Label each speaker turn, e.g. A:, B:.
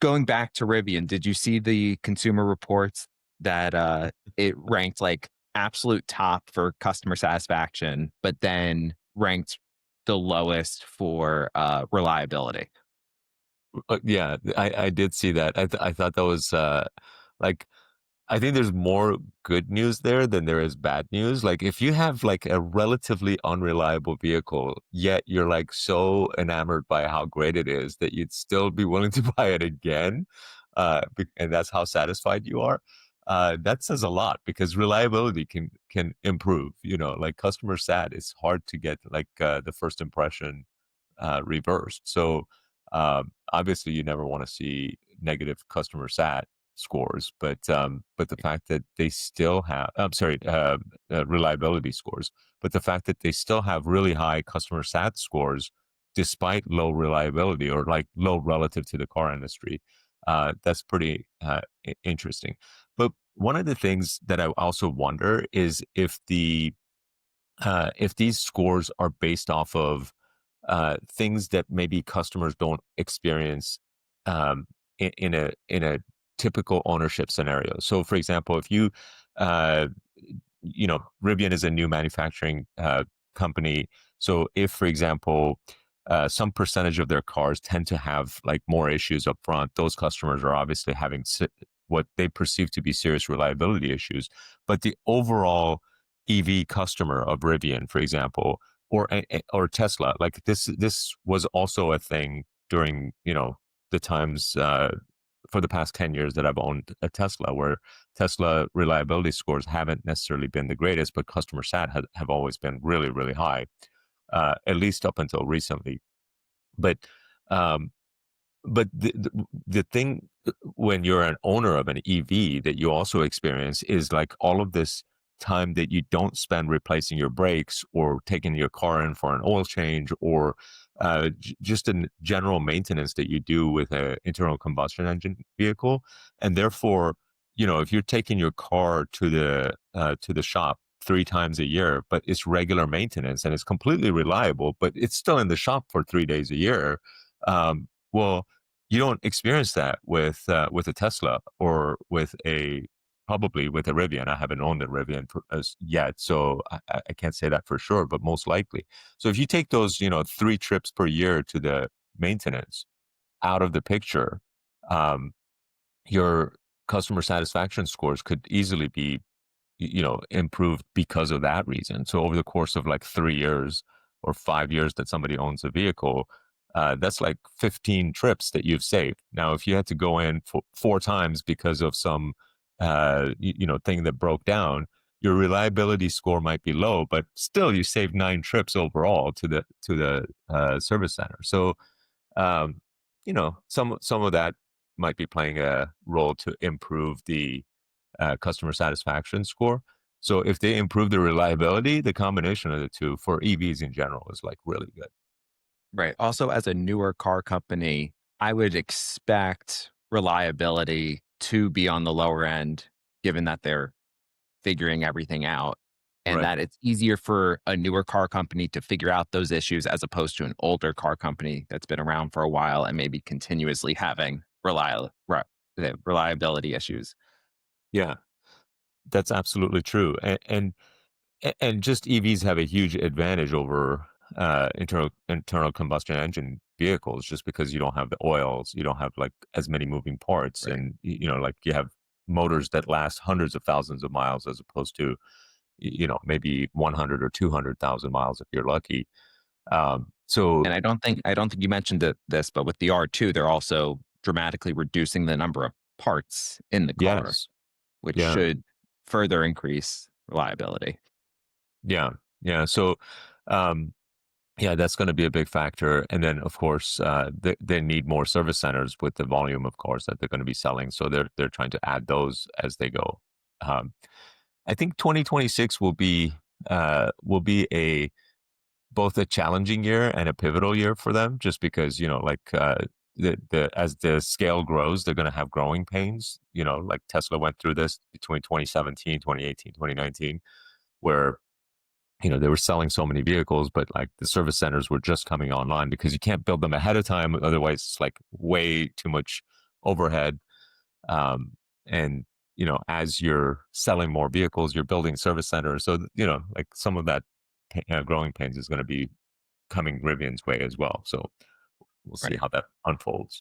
A: Going back to Rivian, did you see the Consumer Reports that it ranked like absolute top for customer satisfaction, but then ranked the lowest for reliability?
B: Yeah, I did see that. I thought that was like I think there's more good news there than there is bad news. Like if you have like a relatively unreliable vehicle, yet you're like so enamored by how great it is that you'd still be willing to buy it again, and that's how satisfied you are. That says a lot because reliability can improve. You know, like customer sat, it's hard to get like the first impression reversed. So obviously, you never want to see negative customer sat scores, but the fact that they still have, I'm sorry, reliability scores, but the fact that they still have really high customer sat scores despite low reliability or like low relative to the car industry, that's pretty interesting. But one of the things that I also wonder is if these scores are based off of things that maybe customers don't experience in a typical ownership scenario. So, for example, if uh, Rivian is a new manufacturing company. So, if, for example, some percentage of their cars tend to have like more issues up front, those customers are obviously having what they perceive to be serious reliability issues. But the overall EV customer of Rivian, for example, or Tesla. Like this was also a thing during the times for the past 10 years that I've owned a Tesla, where Tesla reliability scores haven't necessarily been the greatest, but customer sat have always been really, really high, at least up until recently. But um, but the thing when you're an owner of an EV that you also experience is like all of this time that you don't spend replacing your brakes or taking your car in for an oil change or just in general maintenance that you do with an internal combustion engine vehicle. And therefore, if you're taking your car to the shop 3 times a year, but it's regular maintenance and it's completely reliable, but it's still in the shop for 3 days a year. Well, you don't experience that with a Tesla or probably with a Rivian. I haven't owned a Rivian yet, so I can't say that for sure, but most likely. So if you take those 3 trips per year to the maintenance out of the picture, um, your customer satisfaction scores could easily be improved because of that reason. So over the course of like 3 years or 5 years that somebody owns a vehicle, that's like 15 trips that you've saved. Now, if you had to go in 4 times because of some, thing that broke down, your reliability score might be low, but still you saved 9 trips overall to the service center. So, some of that might be playing a role to improve the customer satisfaction score. So if they improve the reliability, the combination of the two for EVs in general is like really good.
A: Right. Also, as a newer car company, I would expect reliability to be on the lower end, given that they're figuring everything out and
B: Right.
A: that it's easier for a newer car company to figure out those issues as opposed to an older car company that's been around for a while and maybe continuously having reliability issues.
B: Yeah, that's absolutely true. And just EVs have a huge advantage over internal combustion engine vehicles, just because you don't have the oils, you don't have like as many moving parts,
A: Right.
B: and like you have motors that last hundreds of thousands of miles as opposed to maybe 100 or 200,000 miles if you're lucky. So
A: And I don't think you mentioned this, but with the R2, they're also dramatically reducing the number of parts in the car,
B: yes,
A: which
B: yeah,
A: should further increase reliability.
B: yeah, yeah. So um, yeah, that's going to be a big factor. And then, of course, they need more service centers with the volume of cars that they're going to be selling. So they're trying to add those as they go. Um, I think 2026 will be a both a challenging year and a pivotal year for them, just because like the as the scale grows, they're going to have growing pains. Like Tesla went through this between 2017, 2018, 2019, where they were selling so many vehicles, but like the service centers were just coming online because you can't build them ahead of time. Otherwise, it's like way too much overhead. And as you're selling more vehicles, you're building service centers. So like some of that growing pains is going to be coming Rivian's way as well. So we'll see
A: Right.
B: how that unfolds.